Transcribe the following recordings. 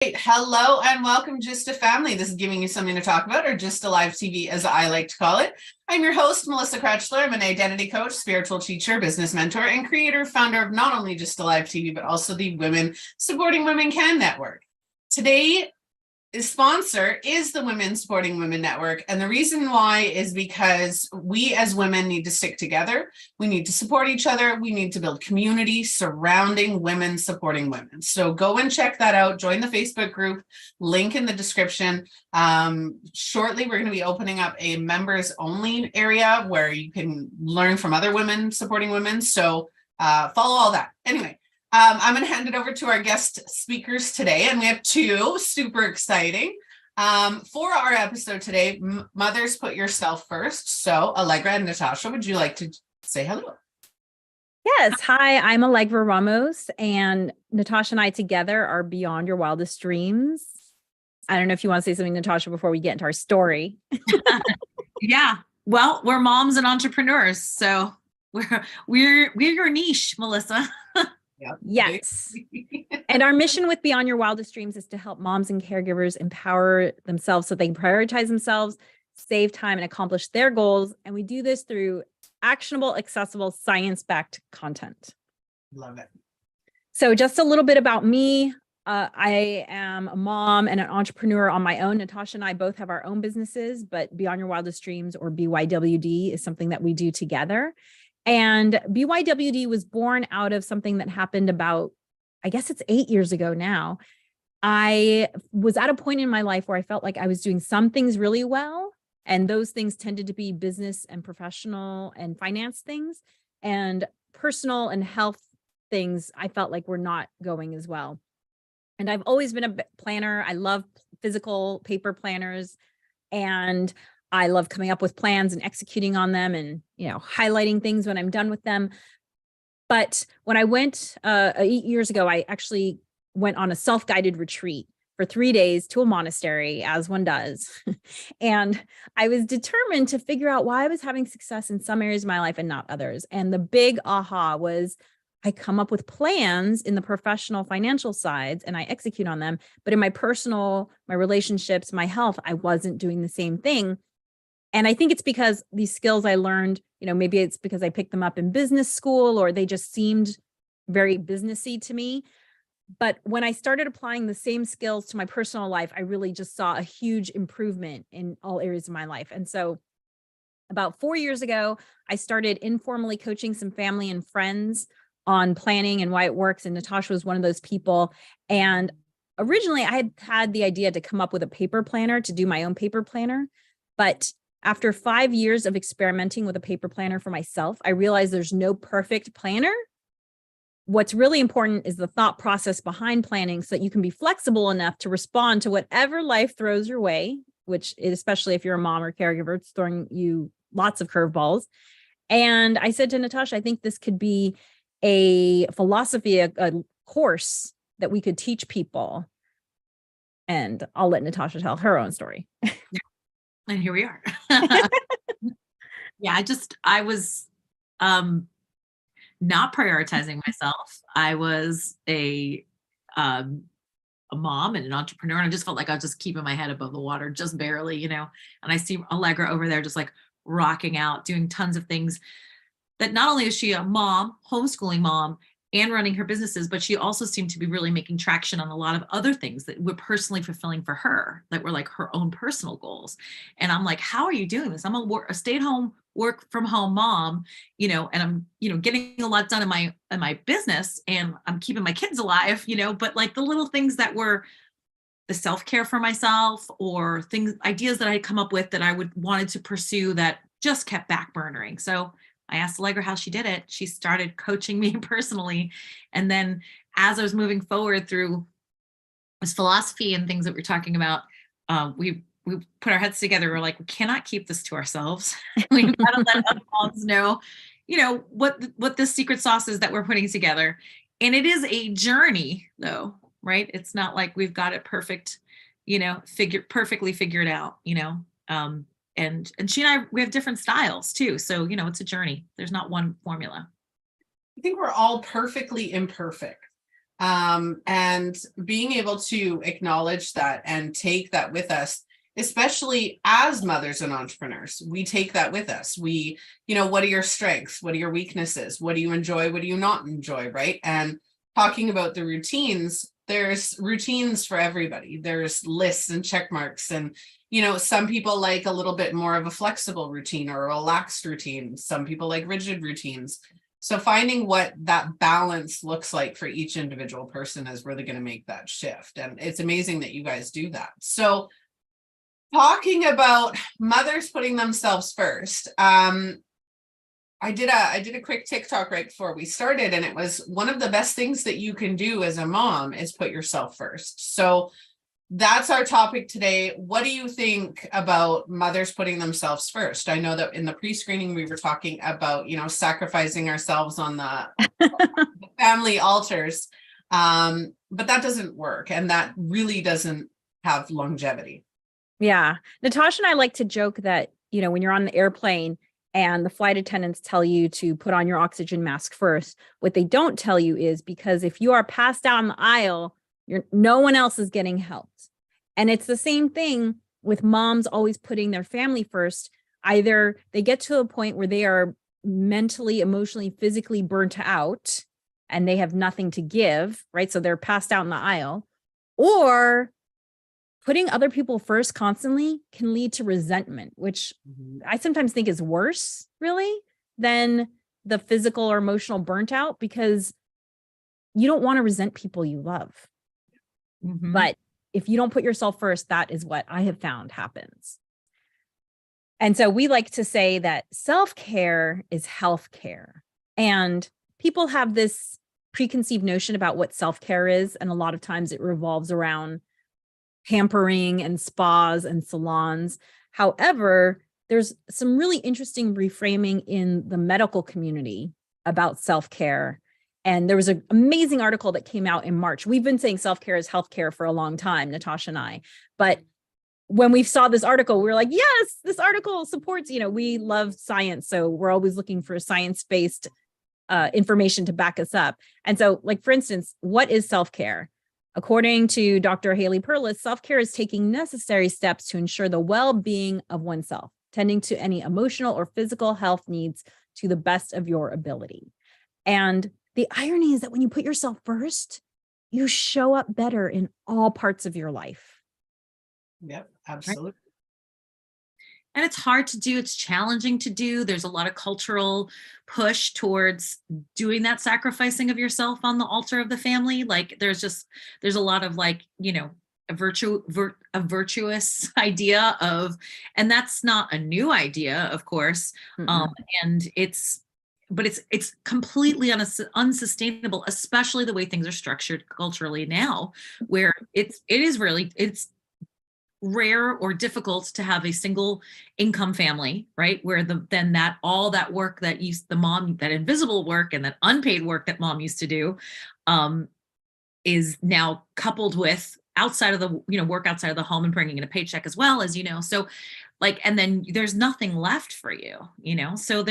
Hello and welcome, Just a Family. This is giving you something to talk about, or Just a Live TV, as I like to call it. I'm your host, Melissa Krechler. I'm an identity coach, spiritual teacher, business mentor, and creator, founder of not only Just a Live TV, but also the Women Supporting Women Can Network. Today, the sponsor is the Women Supporting Women Network. And the reason why is because we as women need to stick together. We need to support each other. We need to build community surrounding women supporting women. So go and check that out. Join the Facebook group, link in the description. Shortly, we're going to be opening up a members only area where you can learn from other women supporting women. So follow all that. Anyway. I'm going to hand it over to our guest speakers today, and we have two super exciting. For our episode today, Mothers Put Yourself First. So, Alegre and Natascha, would you like to say hello? Yes. Hi, I'm Alegre Ramos, and Natascha and I together are Beyond Your Wildest Dreams. I don't know if you want to say something, Natascha, before we get into our story. Yeah. Well, we're moms and entrepreneurs, so we're your niche, Melissa. Yep. Yes. And our mission with Beyond Your Wildest Dreams is to help moms and caregivers empower themselves so they can prioritize themselves, save time, and accomplish their goals. And we do this through actionable, accessible, science-backed content. Love it. So just a little bit about me. I am a mom and an entrepreneur on my own. Natascha and I both have our own businesses, but Beyond Your Wildest Dreams, or BYWD, is something that we do together. And BYWD was born out of something that happened about, I guess it's 8 years ago now. I was at a point in my life where I felt like I was doing some things really well, and those things tended to be business and professional and finance things, and personal and health things I felt like were not going as well. And I've always been a planner. I love physical paper planners, and I love coming up with plans and executing on them and, highlighting things when I'm done with them. But when I went 8 years ago, I actually went on a self-guided retreat for 3 days to a monastery, as one does. And I was determined to figure out why I was having success in some areas of my life and not others. And the big aha was I come up with plans in the professional financial sides and I execute on them. But in my personal, my relationships, my health, I wasn't doing the same thing. And I think it's because these skills I learned, maybe it's because I picked them up in business school, or they just seemed very businessy to me. But when I started applying the same skills to my personal life, I really just saw a huge improvement in all areas of my life. And so about 4 years ago, I started informally coaching some family and friends on planning and why it works. And Natascha was one of those people. And originally I had the idea to come up with a paper planner, to do my own paper planner. But after 5 years of experimenting with a paper planner for myself, I realized there's no perfect planner. What's really important is the thought process behind planning so that you can be flexible enough to respond to whatever life throws your way, which especially if you're a mom or caregiver, it's throwing you lots of curveballs. And I said to Natascha, I think this could be a philosophy, a course that we could teach people. And I'll let Natascha tell her own story. And here we are. Yeah, I was not prioritizing myself. I was a mom and an entrepreneur, and I just felt like I was just keeping my head above the water, just barely, And I see Allegra over there just like rocking out, doing tons of things. That not only is she a mom, homeschooling mom, and running her businesses, but she also seemed to be really making traction on a lot of other things that were personally fulfilling for her, that were like her own personal goals. And I'm like, how are you doing this? I'm a stay-at-home, work from home mom, and I'm, getting a lot done in my business, and I'm keeping my kids alive, but like the little things that were the self-care for myself, or ideas that I had come up with that I wanted to pursue that just kept back burnering. So I asked Allegra how she did it. She started coaching me personally. And then as I was moving forward through this philosophy and things that we're talking about, we put our heads together. We're like, we cannot keep this to ourselves. We've got to let other moms know, what the secret sauce is that we're putting together. And it is a journey though, right? It's not like we've got it perfect, perfectly figured out, and she and I, we have different styles too. So, it's a journey. There's not one formula. I think we're all perfectly imperfect. And being able to acknowledge that and take that with us, especially as mothers and entrepreneurs, we take that with us. We, what are your strengths? What are your weaknesses? What do you enjoy? What do you not enjoy? Right. And talking about the routines, there's routines for everybody. There's lists and check marks. And, some people like a little bit more of a flexible routine or a relaxed routine. Some people like rigid routines. So finding what that balance looks like for each individual person is really going to make that shift. And it's amazing that you guys do that. So talking about mothers putting themselves first, I did a quick TikTok right before we started, and it was one of the best things that you can do as a mom is put yourself first. So that's our topic today. What do you think about mothers putting themselves first? I know that in the pre-screening, we were talking about, sacrificing ourselves on the family altars, but that doesn't work. And that really doesn't have longevity. Yeah. Natascha and I like to joke that, when you're on the airplane and the flight attendants tell you to put on your oxygen mask first, what they don't tell you is because if you are passed out on the aisle, no one else is getting helped. And it's the same thing with moms always putting their family first. Either they get to a point where they are mentally, emotionally, physically burnt out and they have nothing to give, right? So they're passed out in the aisle, or putting other people first constantly can lead to resentment, which I sometimes think is worse, really, than the physical or emotional burnt out, because you don't want to resent people you love. But if you don't put yourself first, that is what I have found happens. And so we like to say that self-care is healthcare. And people have this preconceived notion about what self-care is. And a lot of times it revolves around pampering and spas and salons. However, there's some really interesting reframing in the medical community about self-care. And there was an amazing article that came out in March. We've been saying self-care is healthcare for a long time, Natascha and I. But when we saw this article, we were like, yes, this article supports, we love science. So we're always looking for science-based information to back us up. And so, like, for instance, what is self-care? According to Dr. Haley Perlis, self-care is taking necessary steps to ensure the well-being of oneself, tending to any emotional or physical health needs to the best of your ability. And the irony is that when you put yourself first, you show up better in all parts of your life. Yep, absolutely. Right? And it's hard to do. It's challenging to do. There's a lot of cultural push towards doing that sacrificing of yourself on the altar of the family. Like there's a lot of a virtuous idea of, and that's not a new idea, of course. And it's completely unsustainable, especially the way things are structured culturally now, where it's rare or difficult to have a single income family, right? Where all that work that that invisible work and that unpaid work that mom used to do, is now coupled with outside of the, work outside of the home and bringing in a paycheck as well, as so and then there's nothing left for you, so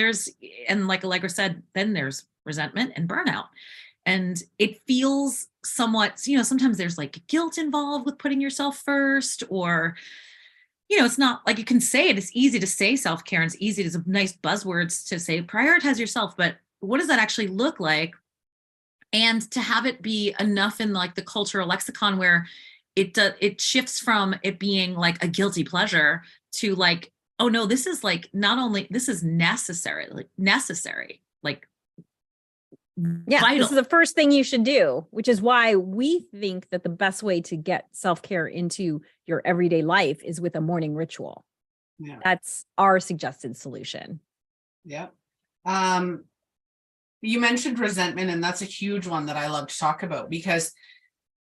and like Allegra said, then there's resentment and burnout. And it feels somewhat, sometimes there's like guilt involved with putting yourself first, or, it's not like you can say it. It's easy to say self-care, and it's easy to nice buzzwords to say prioritize yourself. But what does that actually look like? And to have it be enough in like the cultural lexicon where it shifts from it being like a guilty pleasure to like, oh no, this is like, not only, this is necessary, like yeah, vital. This is the first thing you should do, which is why we think that the best way to get self-care into your everyday life is with a morning ritual. Yeah. That's our suggested solution. Yeah. You mentioned resentment, and that's a huge one that I love to talk about, because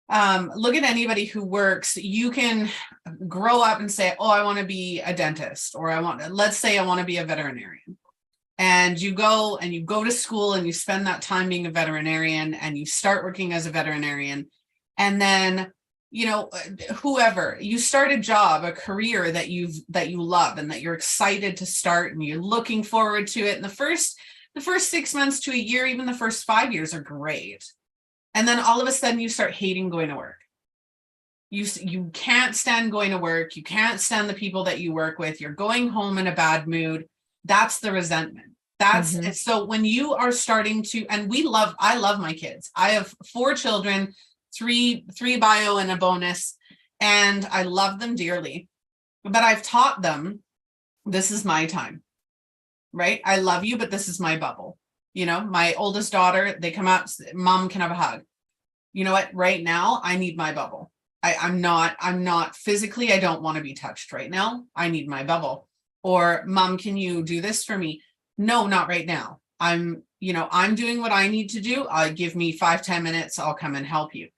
look at anybody who works. You can grow up and say, oh, I want to be a dentist, or let's say I want to be a veterinarian. And you go to school and you spend that time being a veterinarian, and you start working as a veterinarian. And then, whoever, you start a job, a career that you love and that you're excited to start, and you're looking forward to it. And the first 6 months to a year, even the first 5 years are great. And then all of a sudden you start hating going to work. You can't stand going to work. You can't stand the people that you work with. You're going home in a bad mood. That's the resentment. That's so when you are starting to, and I love my kids. I have 4 children, three bio and a bonus, and I love them dearly. But I've taught them, this is my time, right? I love you, but this is my bubble. You know, my oldest daughter, they come out, mom can have a hug. You know what? Right now, I need my bubble. I'm not physically, I don't want to be touched right now. I need my bubble. Or mom, can you do this for me? No, not right now. I'm doing what I need to do. Give me 5-10 minutes. I'll come and help you.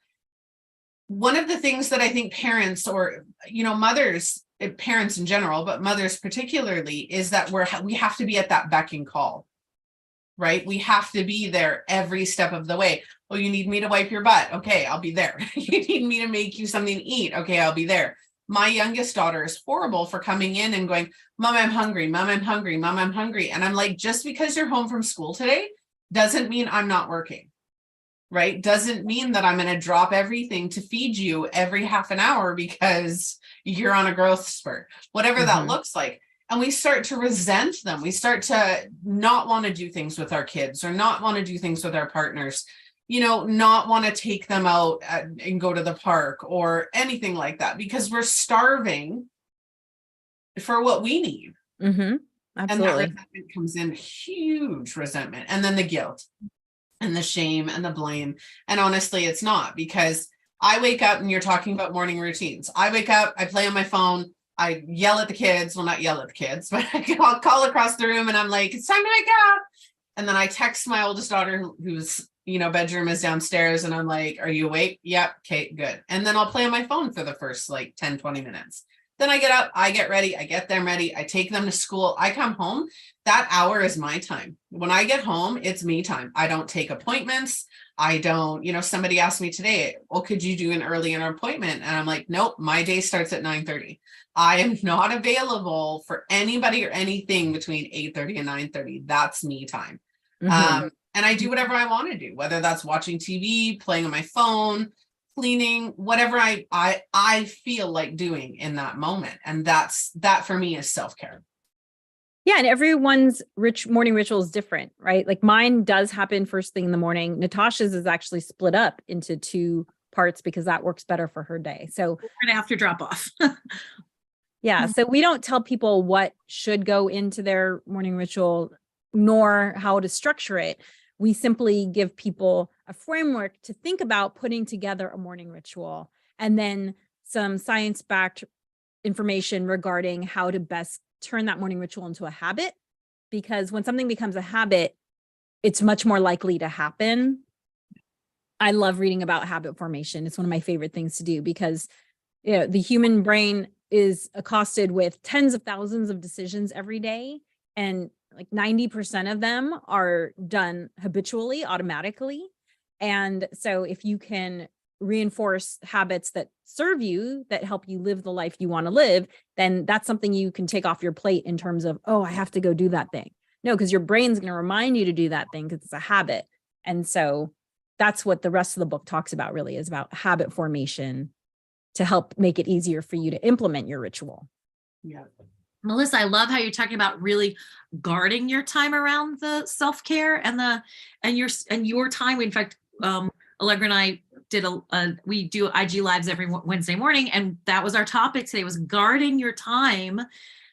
One of the things that I think parents or, mothers, parents in general, but mothers particularly, is that we have to be at that beck and call, right? We have to be there every step of the way. Oh, you need me to wipe your butt? Okay, I'll be there. You need me to make you something to eat? Okay, I'll be there. My youngest daughter is horrible for coming in and going, Mom, I'm hungry. Mom, I'm hungry. Mom, I'm hungry. And I'm like, just because you're home from school today doesn't mean I'm not working, right? Doesn't mean that I'm going to drop everything to feed you every half an hour because you're on a growth spurt, whatever that looks like. And we start to resent them. We start to not want to do things with our kids or not want to do things with our partners, not want to take them out and go to the park or anything like that because we're starving for what we need. Absolutely. And that resentment comes in, huge resentment. And then the guilt and the shame and the blame. And honestly, it's not, because I wake up and you're talking about morning routines. I wake up, I play on my phone, I yell at the kids. Well, not yell at the kids, but I'll call across the room and I'm like, it's time to wake up. And then I text my oldest daughter who's, bedroom is downstairs. And I'm like, are you awake? Yep. Okay, good. And then I'll play on my phone for the first 10, 20 minutes. Then I get up, I get ready, I get them ready, I take them to school, I come home. That hour is my time. When I get home, it's me time. I don't take appointments. I don't, somebody asked me today, well, could you do an early appointment? And I'm like, nope, my day starts at 9:30. I am not available for anybody or anything between 8:30 and 9:30. That's me time. And I do whatever I want to do, whether that's watching TV, playing on my phone, cleaning, whatever I feel like doing in that moment. And that for me is self-care. Yeah. And everyone's morning ritual is different, right? Like mine does happen first thing in the morning. Natasha's is actually split up into 2 parts because that works better for her day. So we're going to have to drop off. Yeah. So we don't tell people what should go into their morning ritual nor how to structure it. We simply give people a framework to think about putting together a morning ritual, and then some science-backed information regarding how to best turn that morning ritual into a habit. Because when something becomes a habit, it's much more likely to happen. I love reading about habit formation. It's one of my favorite things to do because the human brain is accosted with tens of thousands of decisions every day. And 90% of them are done habitually, automatically. And so if you can reinforce habits that serve you, that help you live the life you want to live, then that's something you can take off your plate in terms of, oh, I have to go do that thing. No, because your brain's going to remind you to do that thing because it's a habit. And so that's what the rest of the book talks about, really, is about habit formation to help make it easier for you to implement your ritual. Yeah. Melissa, I love how you're talking about really guarding your time around the self-care and your time. In fact, Alegre and I we do IG lives every Wednesday morning, and that was our topic today, was guarding your time,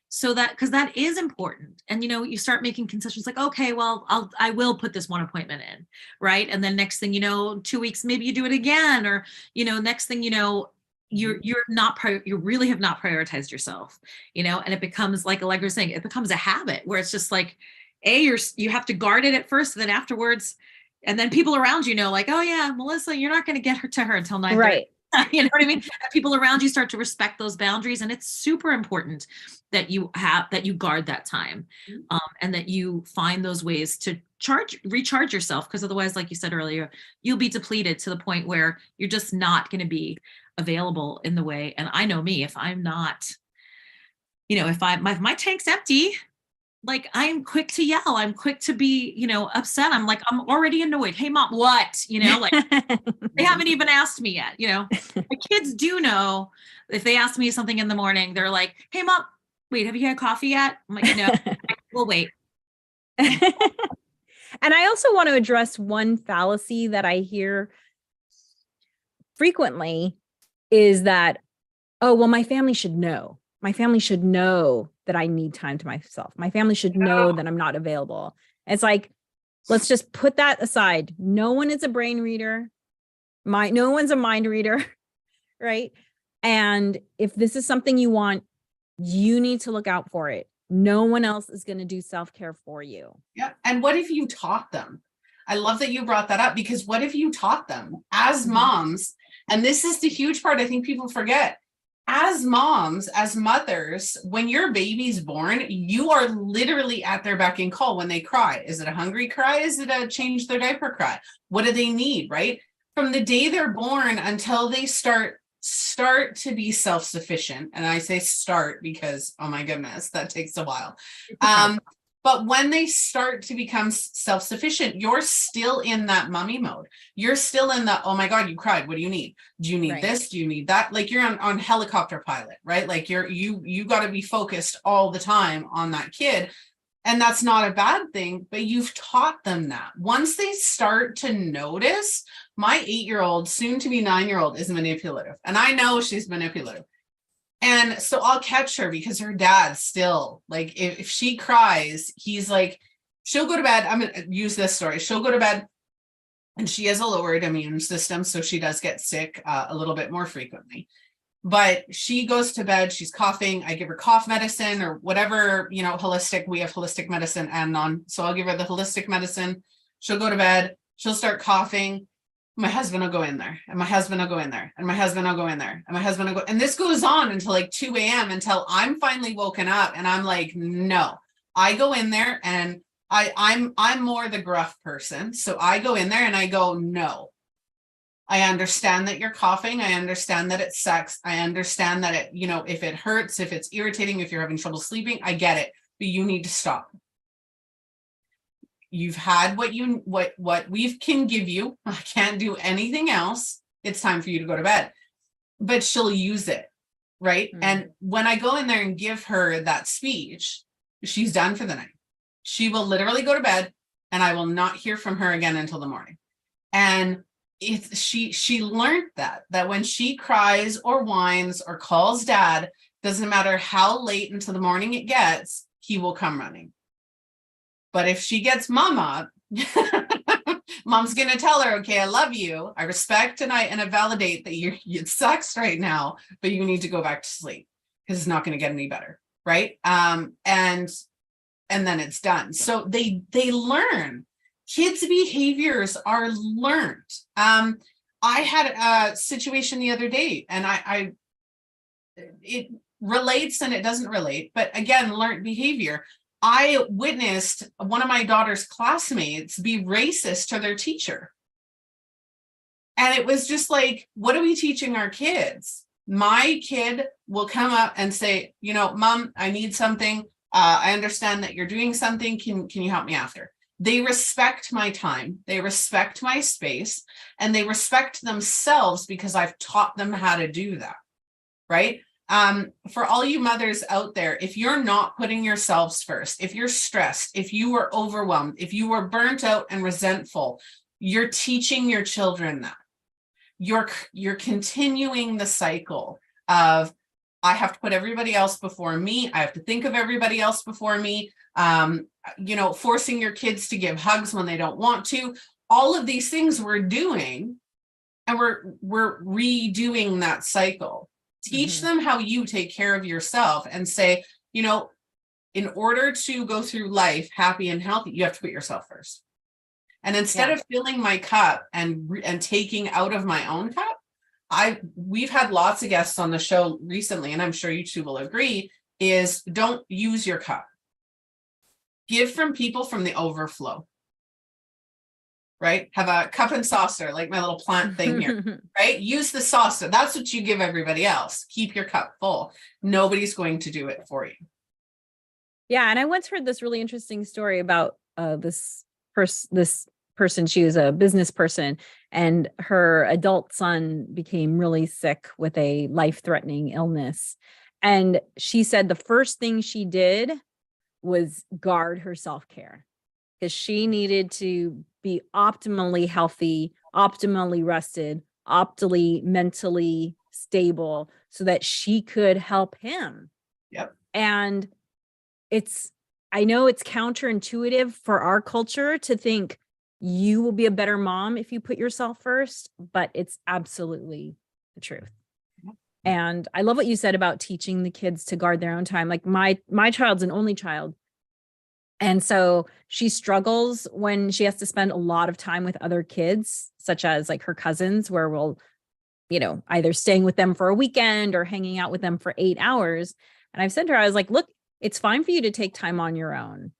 so that, because that is important. And you start making concessions like, okay, well, I will put this one appointment in, right? And then next thing 2 weeks, maybe you do it again, or next thing you really have not prioritized yourself, and it becomes, like Alegre was saying, it becomes a habit where it's just like, you have to guard it at first, and then afterwards, and then people around like, oh yeah, Melissa, you're not going to get her until 9:30. Right. You know what I mean? People around you start to respect those boundaries, and it's super important that you guard that time, and that you find those ways to recharge yourself, because otherwise, like you said earlier, you'll be depleted to the point where you're just not going to be available in the way. And I know me, if I'm not, if my tank's empty, like, I'm quick to yell. I'm quick to be, upset. I'm like, I'm already annoyed. Hey, mom, what? Like they haven't even asked me yet. My kids do know if they ask me something in the morning, they're like, hey, mom, wait, have you had coffee yet? I'm like, no, we'll wait. And I also want to address one fallacy that I hear frequently is that, oh, well, my family should know. My family should know that I need time to myself. My family should know that I'm not available. It's like, let's just put that aside. No one is a brain reader. No one's a mind reader, right? And if this is something you want, you need to look out for it. No one else is going to do self-care for you. Yeah. And what if you taught them? I love that you brought that up, because what if you taught them as moms? And this is the huge part I think people forget. As moms, as mothers, when your baby's born, you are literally at their beck and call when they cry. Is it a hungry cry? Is it a change their diaper cry? What do they need, right? From the day they're born until they start to be self-sufficient. And I say start because, oh my goodness, that takes a while. But when they start to become self-sufficient, you're still in that mommy mode. You're still in the, oh my God, you cried. What do you need? Do you need this? Do you need that? Like you're on helicopter pilot, right? Like you got to be focused all the time on that kid. And that's not a bad thing, but you've taught them that. Once they start to notice, my 8-year-old, soon to be 9-year-old, is manipulative. And I know she's manipulative. And so I'll catch her because her dad still, like, if she cries, he's like, she'll go to bed. I'm going to use this story. She'll go to bed and she has a lowered immune system. So she does get sick a little bit more frequently. But she goes to bed, she's coughing. I give her cough medicine or whatever, holistic. We have holistic medicine and non. So I'll give her the holistic medicine. She'll go to bed. She'll start coughing. My husband will go in there, and my husband will go in there, and my husband will go in there, and my husband will go. And this goes on until like 2 a.m. until I'm finally woken up and I'm like, no. I go in there and I'm more the gruff person. So I go in there and I go, no. I understand that you're coughing. I understand that it sucks. I understand that it, if it hurts, if it's irritating, if you're having trouble sleeping, I get it, but you need to stop. You've had what we can give you. I can't do anything else. It's time for you to go to bed. But she'll use it, right? And when I go in there and give her that speech, she's done for the night. She will literally go to bed and I will not hear from her again until the morning. And she learned that when she cries or whines or calls dad, doesn't matter how late into the morning it gets, he will come running. But if she gets mom up, mom's going to tell her, okay, I love you. I respect and I validate that it sucks right now, but you need to go back to sleep because it's not going to get any better. Right. And then it's done. So they learn. Kids' behaviors are learned. I had a situation the other day and it relates and it doesn't relate, but again, learned behavior. I witnessed one of my daughter's classmates be racist to their teacher. And it was just like, what are we teaching our kids? My kid will come up and say, Mom, I need something. I understand that you're doing something. Can you help me after? They respect my time. They respect my space and they respect themselves because I've taught them how to do that. Right. For all you mothers out there, if you're not putting yourselves first, if you're stressed, if you are overwhelmed, if you are burnt out and resentful, you're teaching your children that. You're continuing the cycle of, I have to put everybody else before me. I have to think of everybody else before me. Forcing your kids to give hugs when they don't want to. All of these things we're doing, and we're redoing that cycle. Teach them how you take care of yourself and say, in order to go through life happy and healthy, you have to put yourself first. And instead of filling my cup and taking out of my own cup, we've had lots of guests on the show recently, and I'm sure you two will agree, is don't use your cup. Give from people from the overflow. Right? Have a cup and saucer, like my little plant thing here, right? Use the saucer. That's what you give everybody else. Keep your cup full. Nobody's going to do it for you. Yeah. And I once heard this really interesting story about this person. She was a business person, and her adult son became really sick with a life-threatening illness. And she said the first thing she did was guard her self-care, because she needed to be optimally healthy, optimally rested, optimally mentally stable so that she could help him. Yep. And I know it's counterintuitive for our culture to think you will be a better mom if you put yourself first, but it's absolutely the truth. And I love what you said about teaching the kids to guard their own time. Like my child's an only child. And so she struggles when she has to spend a lot of time with other kids, such as like her cousins, where we'll, either staying with them for a weekend or hanging out with them for 8 hours. And I've said to her, I was like, look, it's fine for you to take time on your own.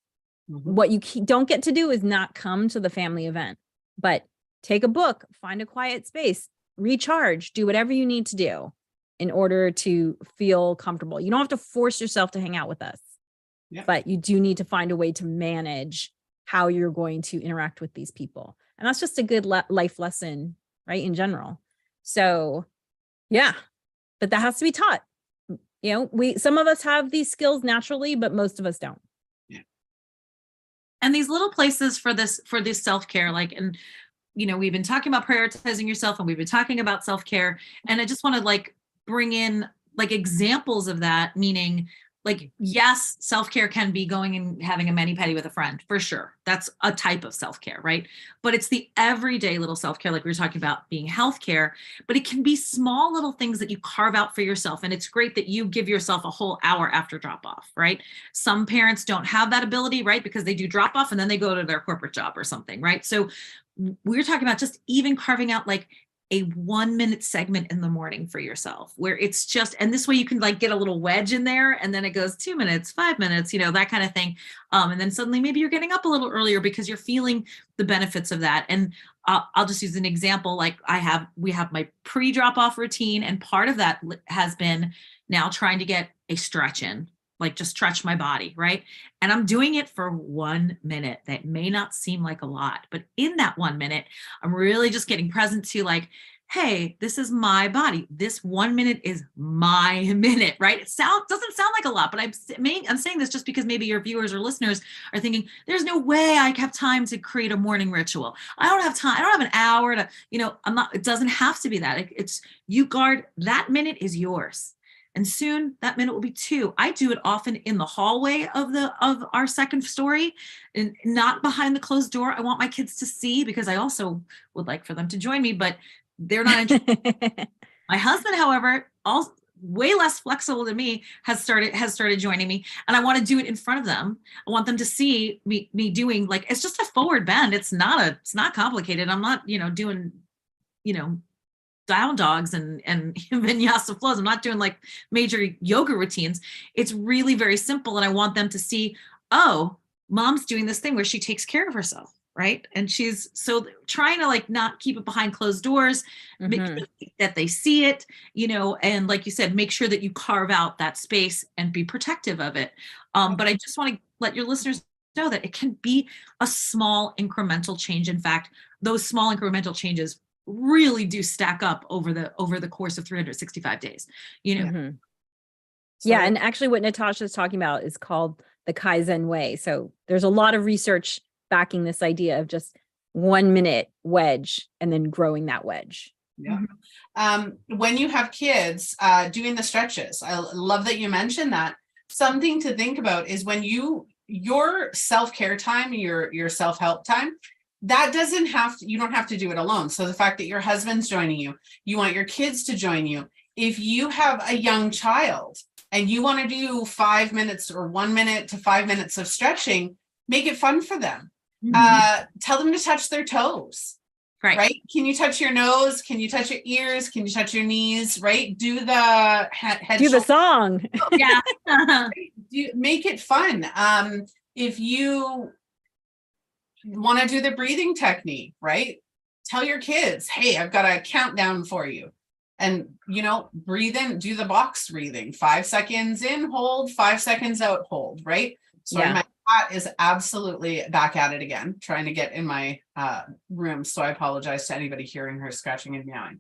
What you don't get to do is not come to the family event, but take a book, find a quiet space, recharge, do whatever you need to do in order to feel comfortable. You don't have to force yourself to hang out with us, but you do need to find a way to manage how you're going to interact with these people. And that's just a good life lesson, right? In general. So yeah, but that has to be taught. Some of us have these skills naturally, but most of us don't. And these little places for this self-care, and we've been talking about prioritizing yourself, and we've been talking about self-care, and I just want to bring in examples of that, meaning yes, self-care can be going and having a mani-pedi with a friend, for sure. That's a type of self-care, right? But it's the everyday little self-care, like we were talking about being healthcare, but it can be small little things that you carve out for yourself. And it's great that you give yourself a whole hour after drop off, right? Some parents don't have that ability, right? Because they do drop off and then they go to their corporate job or something, right? So we're talking about just even carving out a 1-minute segment in the morning for yourself, where it's just, and this way you can get a little wedge in there, and then it goes 2 minutes, 5 minutes, that kind of thing. And then suddenly maybe you're getting up a little earlier because you're feeling the benefits of that. And I'll just use an example. We have my pre-drop off routine, and part of that has been now trying to get a stretch in, just stretch my body, right? And I'm doing it for 1 minute. That may not seem like a lot, but in that 1 minute, I'm really just getting present to hey, this is my body. This 1 minute is my minute, right? It doesn't sound like a lot, but I'm saying this just because maybe your viewers or listeners are thinking, there's no way I have time to create a morning ritual. I don't have time. I don't have an hour to, it doesn't have to be that. It's you guard that minute is yours. And soon that minute will be 2. I do it often in the hallway of our second story, and not behind the closed door. I want my kids to see, because I also would like for them to join me, but they're not interested. My husband, however, also way less flexible than me, has started joining me, and I want to do it in front of them. I want them to see me doing it's just a forward bend. It's not complicated. I'm not, doing, down dogs and vinyasa flows. I'm not doing major yoga routines. It's really very simple. And I want them to see, oh, mom's doing this thing where she takes care of herself, right? And she's trying to not keep it behind closed doors, make sure that they see it, and like you said, make sure that you carve out that space and be protective of it. But I just want to let your listeners know that it can be a small incremental change. In fact, those small incremental changes really do stack up over the course of 365 days, So, yeah. And actually what Natascha is talking about is called the Kaizen way. So there's a lot of research backing this idea of just 1 minute wedge and then growing that wedge. Yeah. When you have kids, doing the stretches, I love that you mentioned that. Something to think about is when your self-care time, your self-help time, that you don't have to do it alone. So the fact that your husband's joining you, you want your kids to join you. If you have a young child and you want to do 5 minutes or 1 minute to 5 minutes of stretching, make it fun for them. Tell them to touch their toes. Right? Can you touch your nose? Can you touch your ears? Can you touch your knees? Right? Do the head. Do the song. Yeah. Make it fun. If you want to do the breathing technique, right? Tell your kids, hey, I've got a countdown for you. And, breathe in, do the box breathing, 5 seconds in, hold, 5 seconds out, hold, right? Sorry, my cat is absolutely back at it again, trying to get in my room. So I apologize to anybody hearing her scratching and meowing.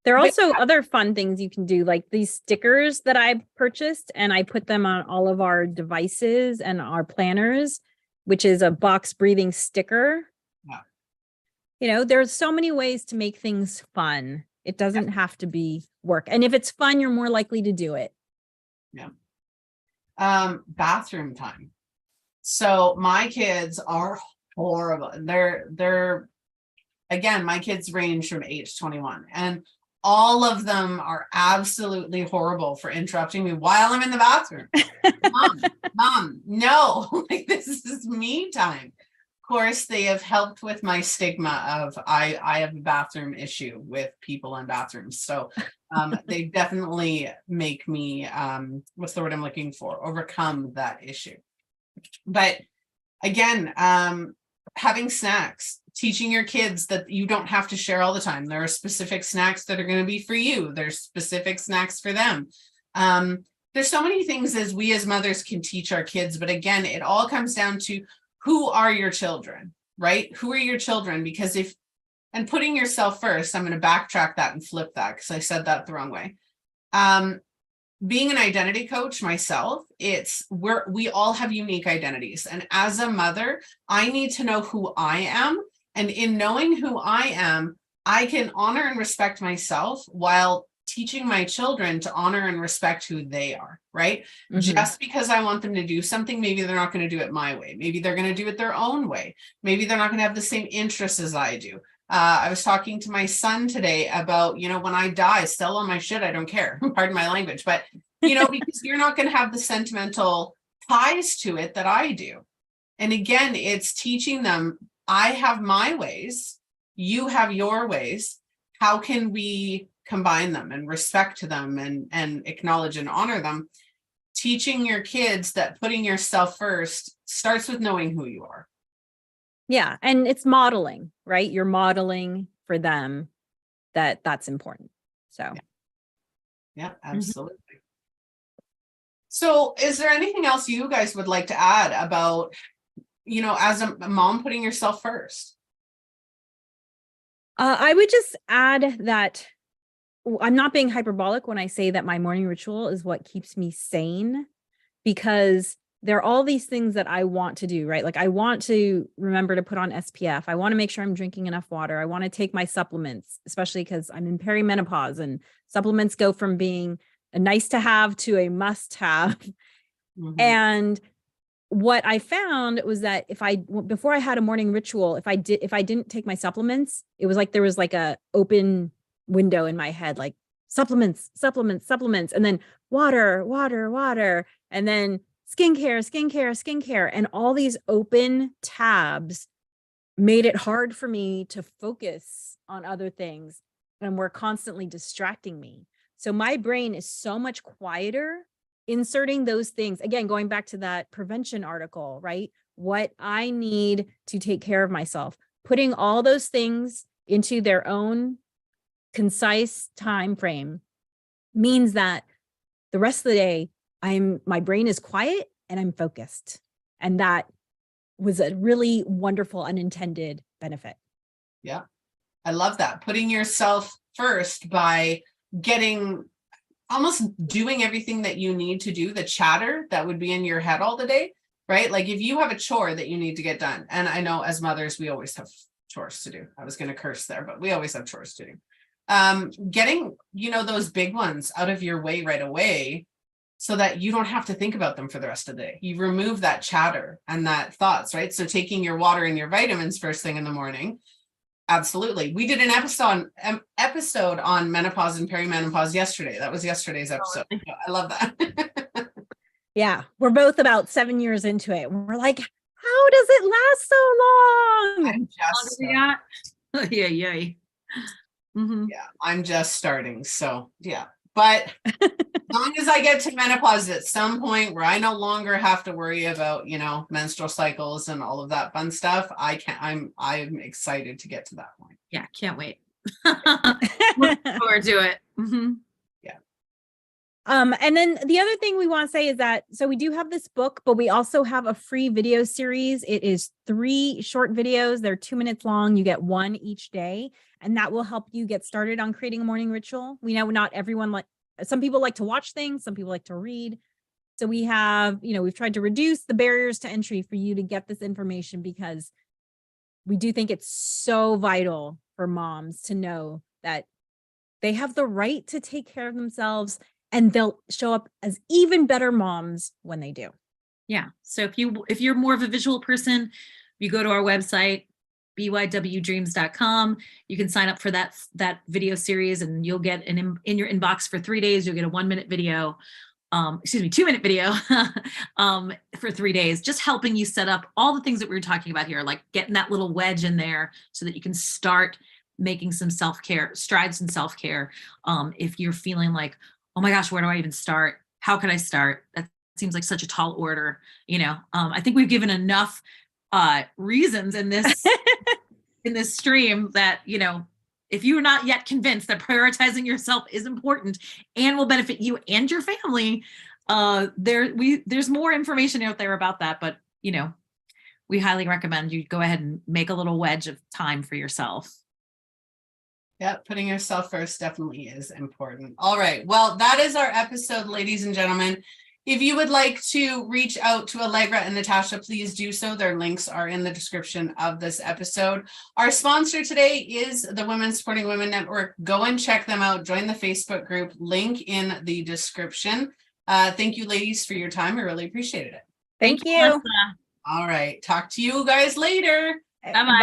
There are But- also other fun things you can do, like these stickers that I purchased, and I put them on all of our devices and our planners, which is a box breathing sticker. Yeah. You know, there's so many ways to make things fun. It doesn't have to be work. And if it's fun, you're more likely to do it. Yeah. Bathroom time. So my kids are horrible. They're again, my kids range from 8 to 21, and all of them are absolutely horrible for interrupting me while I'm in the bathroom. Mom, no, like this is me time. Of course, they have helped with my stigma of I have a bathroom issue with people in bathrooms. So they definitely make me, what's the word I'm looking for? Overcome that issue. But again, having snacks, teaching your kids that you don't have to share all the time. There are specific snacks that are going to be for you. There's specific snacks for them. There's so many things as we as mothers can teach our kids. But again, it all comes down to who are your children, right? Who are your children? Because and putting yourself first, I'm going to backtrack that and flip that because I said that the wrong way. Being an identity coach myself, we all have unique identities. And as a mother, I need to know who I am. And in knowing who I am, I can honor and respect myself while teaching my children to honor and respect who they are, right? Mm-hmm. Just because I want them to do something, maybe they're not going to do it my way. Maybe they're going to do it their own way. Maybe they're not going to have the same interests as I do. I was talking to my son today about, when I die, sell all my shit, I don't care. Pardon my language. But, because you're not going to have the sentimental ties to it that I do. And again, it's teaching them, I have my ways, you have your ways. How can we combine them and respect them and acknowledge and honor them? Teaching your kids that putting yourself first starts with knowing who you are. Yeah. And it's modeling, right? You're modeling for them that's important. So. Yeah, absolutely. Mm-hmm. So is there anything else you guys would like to add about, as a mom, putting yourself first? I would just add that I'm not being hyperbolic when I say that my morning ritual is what keeps me sane, because there are all these things that I want to do, right? Like I want to remember to put on SPF. I want to make sure I'm drinking enough water. I want to take my supplements, especially because I'm in perimenopause and supplements go from being a nice to have to a must have. Mm-hmm. And what I found was that before I had a morning ritual, if I didn't take my supplements, it was like there was like a open window in my head, like supplements, and then water, and then skincare. And all these open tabs made it hard for me to focus on other things and were constantly distracting me. So my brain is so much quieter inserting those things. Again, going back to that prevention article, right? What I need to take care of myself, putting all those things into their own concise time frame means that the rest of the day, my brain is quiet and I'm focused. And that was a really wonderful unintended benefit. Yeah. I love that. Putting yourself first by almost doing everything that you need to do, the chatter that would be in your head all the day, right? Like if you have a chore that you need to get done, and I know as mothers, we always have chores to do. I was going to curse there, but we always have chores to do. Getting, those big ones out of your way right away so that you don't have to think about them for the rest of the day. You remove that chatter and that thoughts, right? So taking your water and your vitamins first thing in the morning. Absolutely. We did an episode on menopause and perimenopause yesterday. That was yesterday's episode. I love that. Yeah. We're both about 7 years into it. We're like, how does it last so long? Yeah. Mm-hmm. Yeah, I'm just starting. So yeah, but as long as I get to menopause at some point where I no longer have to worry about, menstrual cycles and all of that fun stuff, I'm excited to get to that point. Yeah. Can't wait. Look forward to it. Mm-hmm. Yeah. And then the other thing we want to say is that, so we do have this book, but we also have a free video series. It is 3 short videos. They're 2 minutes long. You get 1 each day, and that will help you get started on creating a morning ritual. We know not everyone some people like to watch things, some people like to read. So we have, we've tried to reduce the barriers to entry for you to get this information, because we do think it's so vital for moms to know that they have the right to take care of themselves, and they'll show up as even better moms when they do. Yeah. So if you're more of a visual person, you go to our website, bywdreams.com. You can sign up for that video series, and you'll get in your inbox for 3 days. You'll get a 1-minute video, 2-minute video for 3 days, just helping you set up all the things that we were talking about here, like getting that little wedge in there so that you can start making some self-care strides in self-care. If you're feeling like, oh my gosh, where do I even start? How can I start? That seems like such a tall order. I think we've given enough reasons in this in this stream that, if you're not yet convinced that prioritizing yourself is important and will benefit you and your family, there's more information out there about that. But, we highly recommend you go ahead and make a little wedge of time for yourself. Yeah, putting yourself first definitely is important. All right. Well, that is our episode, ladies and gentlemen. If you would like to reach out to Alegre and Natascha, please do so. Their links are in the description of this episode. Our sponsor today is the Women Supporting Women Network. Go and check them out. Join the Facebook group. Link in the description. Thank you, ladies, for your time. I really appreciated it. Thank you. Melissa. All right. Talk to you guys later. Bye-bye.